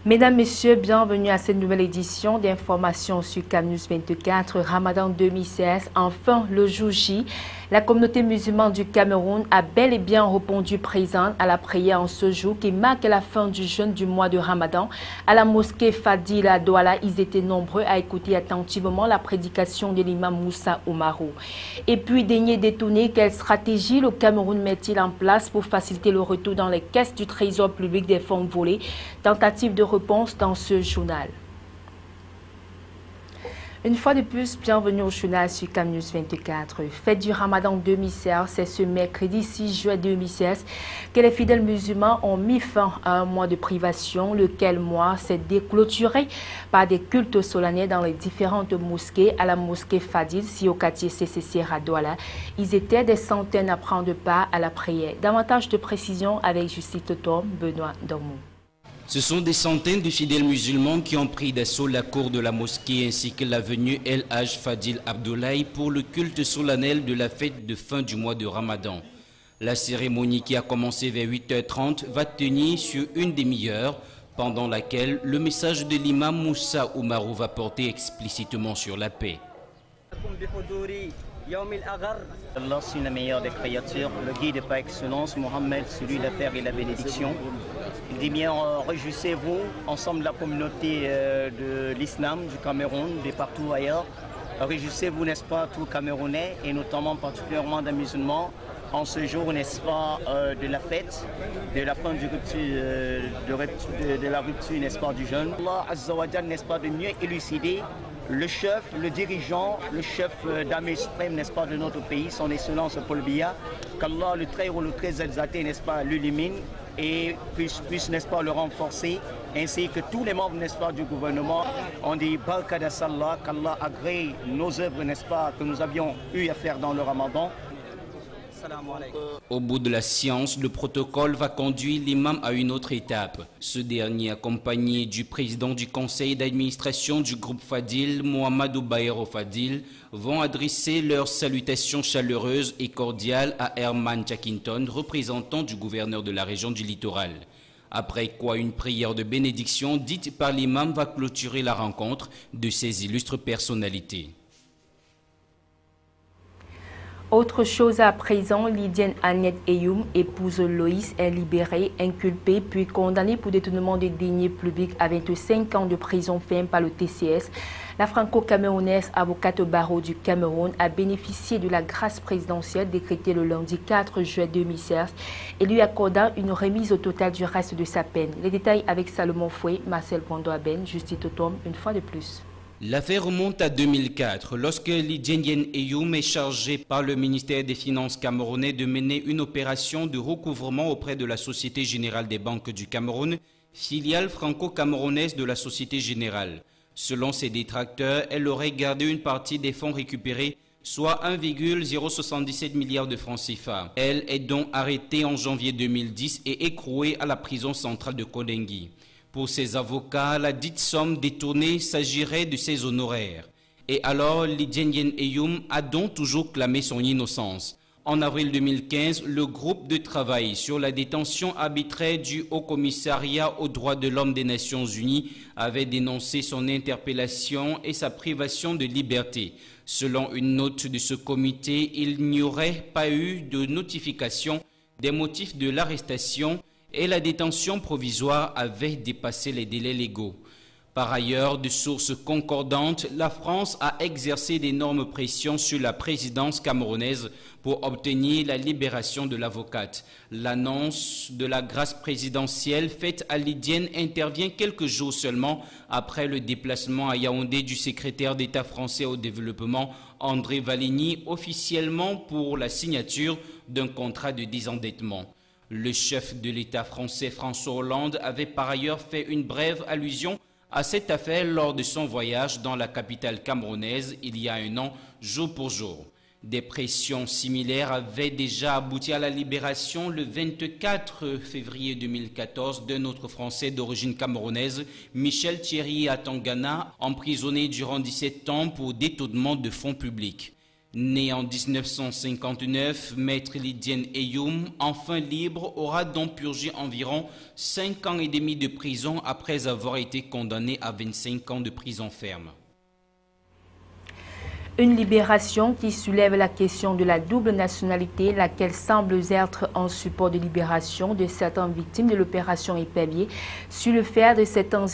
Mesdames, Messieurs, bienvenue à cette nouvelle édition d'informations sur Cannews 24, Ramadan 2016. Enfin, le jour J, la communauté musulmane du Cameroun a bel et bien répondu présente à la prière en ce jour qui marque la fin du jeûne du mois de Ramadan. À la mosquée Fadil à Douala, ils étaient nombreux à écouter attentivement la prédication de l'imam Moussa Oumarou. Et puis, daigné détourner, quelle stratégie le Cameroun met-il en place pour faciliter le retour dans les caisses du trésor public des fonds volés? Tentative de réponse dans ce journal. Une fois de plus, bienvenue au journal sur Cannews 24. Fête du Ramadan 2016, c'est ce mercredi 6 juin 2016 que les fidèles musulmans ont mis fin à un mois de privation, lequel mois s'est déclôturé par des cultes solennels dans les différentes mosquées. À la mosquée Fadil, si au quartier CCC à Douala, ils étaient des centaines à prendre part à la prière. Davantage de précisions avec Justice Totom, Benoît Dormou. Ce sont des centaines de fidèles musulmans qui ont pris d'assaut la cour de la mosquée ainsi que l'avenue El Haj Fadil Abdoulaye pour le culte solennel de la fête de fin du mois de Ramadan. La cérémonie qui a commencé vers 8h30 va tenir sur une demi-heure, pendant laquelle le message de l'imam Moussa Oumarou va porter explicitement sur la paix. Allah, c'est la meilleure des créatures, le guide par excellence, Mohammed, celui de la terre et la bénédiction. Il dit bien, réjouissez-vous, ensemble la communauté de l'islam, du Cameroun, de partout ailleurs. Réjouissez-vous, n'est-ce pas, tous Camerounais, et notamment particulièrement des musulmans, en ce jour, n'est-ce pas, de la fête, de la fin du de la rupture, n'est-ce pas, du jeûne. Allah, Azza wa Jal, n'est-ce pas, de mieux élucider le chef, le dirigeant, le chef d'armée suprême, n'est-ce pas, de notre pays, son excellence Paul Biya, qu'Allah, le très haut, le très exalté, n'est-ce pas, l'illumine et puisse, n'est-ce pas, le renforcer, ainsi que tous les membres, n'est-ce pas, du gouvernement. On dit Barka da Sallah, qu'Allah agrée nos œuvres, n'est-ce pas, que nous avions eu à faire dans le Ramadan. Au bout de la séance, le protocole va conduire l'imam à une autre étape. Ce dernier, accompagné du président du conseil d'administration du groupe Fadil, Mohamedou Bayero Fadil, vont adresser leurs salutations chaleureuses et cordiales à Herman Jackington, représentant du gouverneur de la région du littoral. Après quoi, une prière de bénédiction dite par l'imam va clôturer la rencontre de ces illustres personnalités. Autre chose à présent, Lydienne Annette Eyoum, épouse Loïs, est libérée, inculpée puis condamnée pour détournement de deniers publics à 25 ans de prison ferme par le TCS. La franco-camerounaise avocate au barreau du Cameroun a bénéficié de la grâce présidentielle décrétée le lundi 4 juin 2016 et lui accordant une remise au total du reste de sa peine. Les détails avec Salomon Foué, Marcel Pondo-Aben, Justice Totom, une fois de plus. L'affaire remonte à 2004, lorsque Lydienne Eyoum est chargée par le ministère des Finances camerounais de mener une opération de recouvrement auprès de la Société Générale des Banques du Cameroun, filiale franco-camerounaise de la Société Générale. Selon ses détracteurs, elle aurait gardé une partie des fonds récupérés, soit 1,077 milliard de francs CFA. Elle est donc arrêtée en janvier 2010 et écrouée à la prison centrale de Kodengui. Pour ses avocats, la dite somme détournée s'agirait de ses honoraires. Et alors, Lydienne Eyoum a donc toujours clamé son innocence. En avril 2015, le groupe de travail sur la détention arbitraire du Haut-Commissariat aux droits de l'homme des Nations Unies avait dénoncé son interpellation et sa privation de liberté. Selon une note de ce comité, il n'y aurait pas eu de notification des motifs de l'arrestation et la détention provisoire avait dépassé les délais légaux. Par ailleurs, de sources concordantes, la France a exercé d'énormes pressions sur la présidence camerounaise pour obtenir la libération de l'avocate. L'annonce de la grâce présidentielle faite à Lydienne intervient quelques jours seulement après le déplacement à Yaoundé du secrétaire d'État français au développement André Valigny, officiellement pour la signature d'un contrat de désendettement. Le chef de l'État français François Hollande avait par ailleurs fait une brève allusion à cette affaire lors de son voyage dans la capitale camerounaise il y a un an, jour pour jour. Des pressions similaires avaient déjà abouti à la libération le 24 février 2014 d'un autre Français d'origine camerounaise, Michel Thierry Atangana, emprisonné durant 17 ans pour détournement de fonds publics. Né en 1959, Maître Lidien Eyoum, enfin libre, aura donc purgé environ 5 ans et demi de prison après avoir été condamné à 25 ans de prison ferme. Une libération qui soulève la question de la double nationalité, laquelle semble être en support de libération de certaines victimes de l'opération Épervier. Sur le fait de certains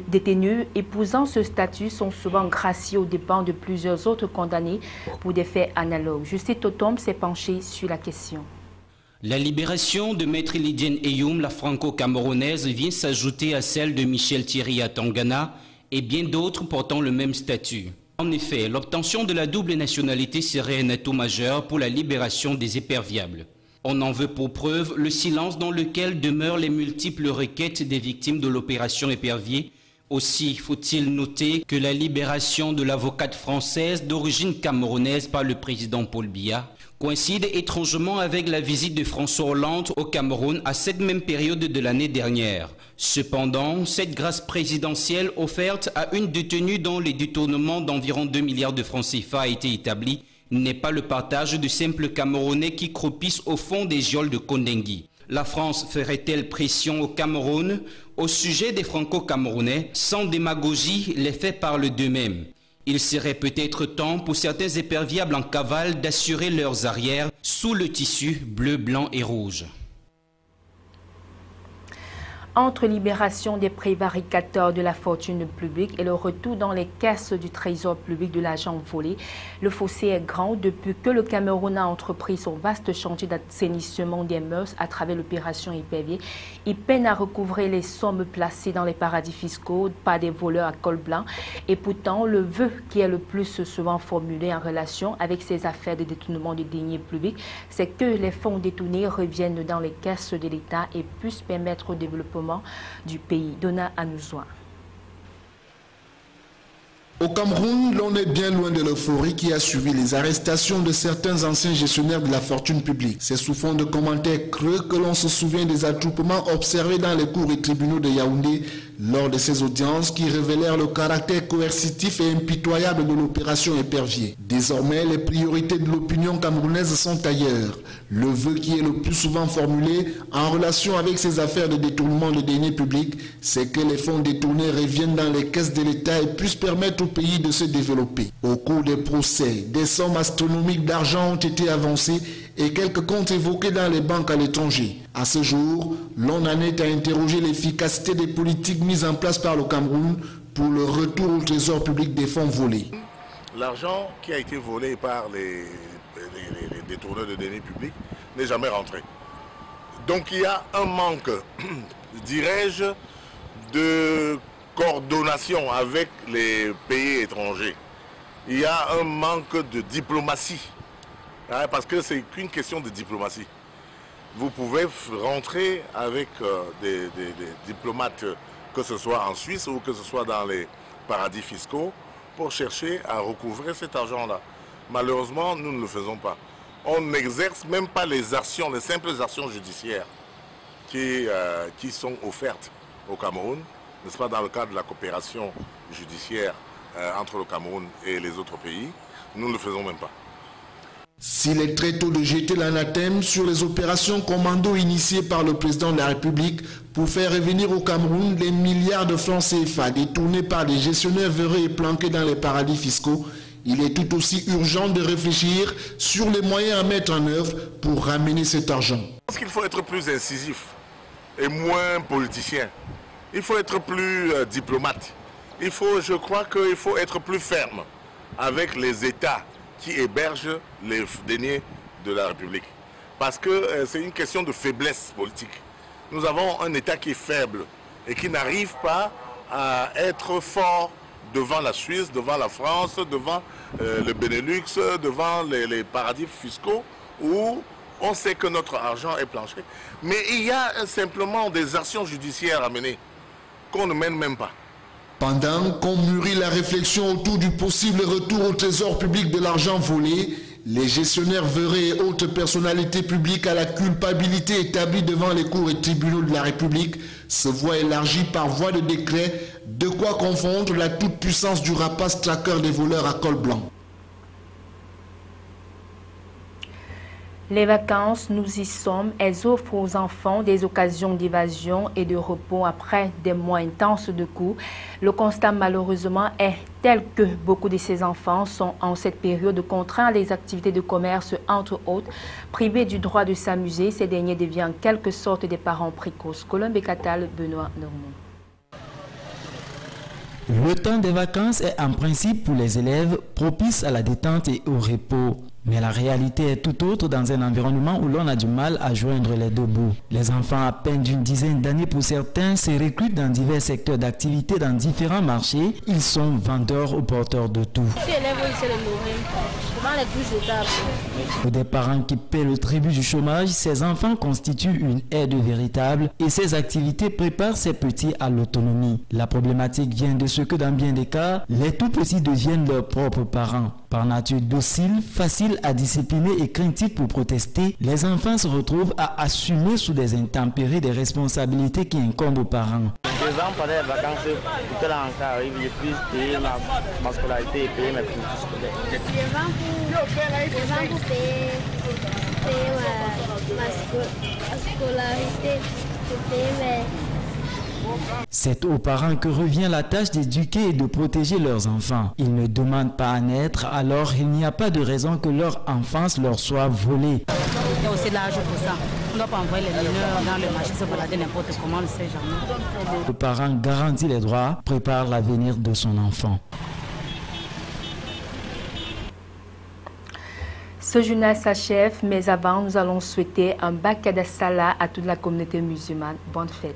détenus épousant ce statut sont souvent graciés aux dépens de plusieurs autres condamnés pour des faits analogues. Justice Totom s'est penché sur la question. La libération de Maître Lidien Eyoum, la franco-camerounaise, vient s'ajouter à celle de Michel Thierry à Tangana et bien d'autres portant le même statut. En effet, l'obtention de la double nationalité serait un atout majeur pour la libération des éperviables. On en veut pour preuve le silence dans lequel demeurent les multiples requêtes des victimes de l'opération Épervier. Aussi faut-il noter que la libération de l'avocate française d'origine camerounaise par le président Paul Biya coïncide étrangement avec la visite de François Hollande au Cameroun à cette même période de l'année dernière. Cependant, cette grâce présidentielle offerte à une détenue dont les détournements d'environ 2 milliards de francs CFA a été établi n'est pas le partage de simples Camerounais qui croupissent au fond des geôles de Kondengui. La France ferait-elle pression au Cameroun au sujet des Franco-Camerounais? Sans démagogie, les faits parlent d'eux-mêmes. Il serait peut-être temps pour certains éperviables en cavale d'assurer leurs arrières sous le tissu bleu, blanc et rouge. Entre libération des prévaricateurs de la fortune publique et le retour dans les caisses du trésor public de l'argent volé, le fossé est grand depuis que le Cameroun a entrepris son vaste chantier d'assainissement des mœurs à travers l'opération Épervier. Il peine à recouvrer les sommes placées dans les paradis fiscaux par des voleurs à col blanc. Et pourtant, le vœu qui est le plus souvent formulé en relation avec ces affaires de détournement des deniers publics, c'est que les fonds détournés reviennent dans les caisses de l'État et puissent permettre au développement du pays. Donna Anouzouan. Au Cameroun, l'on est bien loin de l'euphorie qui a suivi les arrestations de certains anciens gestionnaires de la fortune publique. C'est sous fond de commentaires creux que l'on se souvient des attroupements observés dans les cours et tribunaux de Yaoundé lors de ces audiences qui révélèrent le caractère coercitif et impitoyable de l'opération Épervier. Désormais, les priorités de l'opinion camerounaise sont ailleurs. Le vœu qui est le plus souvent formulé en relation avec ces affaires de détournement de deniers publics, c'est que les fonds détournés reviennent dans les caisses de l'État et puissent permettre au pays de se développer. Au cours des procès, des sommes astronomiques d'argent ont été avancées et quelques comptes évoqués dans les banques à l'étranger. À ce jour, l'on en est à interroger l'efficacité des politiques mises en place par le Cameroun pour le retour au trésor public des fonds volés. L'argent qui a été volé par les détourneurs de deniers publics n'est jamais rentré. Donc il y a un manque, dirais-je, de coordination avec les pays étrangers. Il y a un manque de diplomatie, parce que c'est qu'une question de diplomatie. Vous pouvez rentrer avec des diplomates, que ce soit en Suisse ou que ce soit dans les paradis fiscaux, pour chercher à recouvrer cet argent-là. Malheureusement, nous ne le faisons pas. On n'exerce même pas les actions, les simples actions judiciaires qui sont offertes au Cameroun, n'est-ce pas, dans le cadre de la coopération judiciaire entre le Cameroun et les autres pays. Nous ne le faisons même pas. S'il est très tôt de jeter l'anathème sur les opérations commando initiées par le président de la République pour faire revenir au Cameroun des milliards de francs CFA détournés par des gestionnaires véreux et planqués dans les paradis fiscaux, il est tout aussi urgent de réfléchir sur les moyens à mettre en œuvre pour ramener cet argent. Je pense qu'il faut être plus incisif et moins politicien. Il faut être plus diplomate. Je crois qu'il faut être plus ferme avec les États qui hébergent les deniers de la République. Parce que c'est une question de faiblesse politique. Nous avons un État qui est faible et qui n'arrive pas à être fort devant la Suisse, devant la France, devant le Benelux, devant les paradis fiscaux où on sait que notre argent est planché. Mais il y a simplement des actions judiciaires à mener qu'on ne mène même pas. Pendant qu'on mûrit la réflexion autour du possible retour au trésor public de l'argent volé, les gestionnaires véreux et autres personnalités publiques à la culpabilité établie devant les cours et tribunaux de la République se voient élargis par voie de décret, de quoi confondre la toute-puissance du rapace traqueur des voleurs à col blanc. Les vacances, nous y sommes, elles offrent aux enfants des occasions d'évasion et de repos après des mois intenses de cours. Le constat malheureusement est tel que beaucoup de ces enfants sont en cette période contraints à les activités de commerce entre autres, privés du droit de s'amuser. Ces derniers deviennent en quelque sorte des parents précoces. Colombe Catal, Benoît Normand. Le temps des vacances est en principe pour les élèves propice à la détente et au repos. Mais la réalité est tout autre dans un environnement où l'on a du mal à joindre les deux bouts. Les enfants à peine d'une dizaine d'années pour certains se recrutent dans divers secteurs d'activité dans différents marchés. Ils sont vendeurs ou porteurs de tout. Pour des parents qui paient le tribut du chômage, ces enfants constituent une aide véritable et ces activités préparent ces petits à l'autonomie. La problématique vient de ce que dans bien des cas, les tout petits deviennent leurs propres parents. Par nature docile, facile à discipliner et craintifs pour protester, les enfants se retrouvent à assumer sous des intempéries des responsabilités qui incombent aux parents. Par exemple, pendant les vacances, quand l'enfant arrive, j'ai pu payer ma scolarité et payer mes fournitures scolaires. Je vais payer ma scolarité, payer mes... C'est aux parents que revient la tâche d'éduquer et de protéger leurs enfants. Ils ne demandent pas à naître, alors il n'y a pas de raison que leur enfance leur soit volée. Il y a aussi l'âge pour ça. On ne doit pas envoyer les mineurs dans le marché se balader n'importe comment, on ne sait jamais. Le parent garantit les droits, prépare l'avenir de son enfant. Ce journal s'achève, mais avant, nous allons souhaiter un Bakada Salah à toute la communauté musulmane. Bonne fête.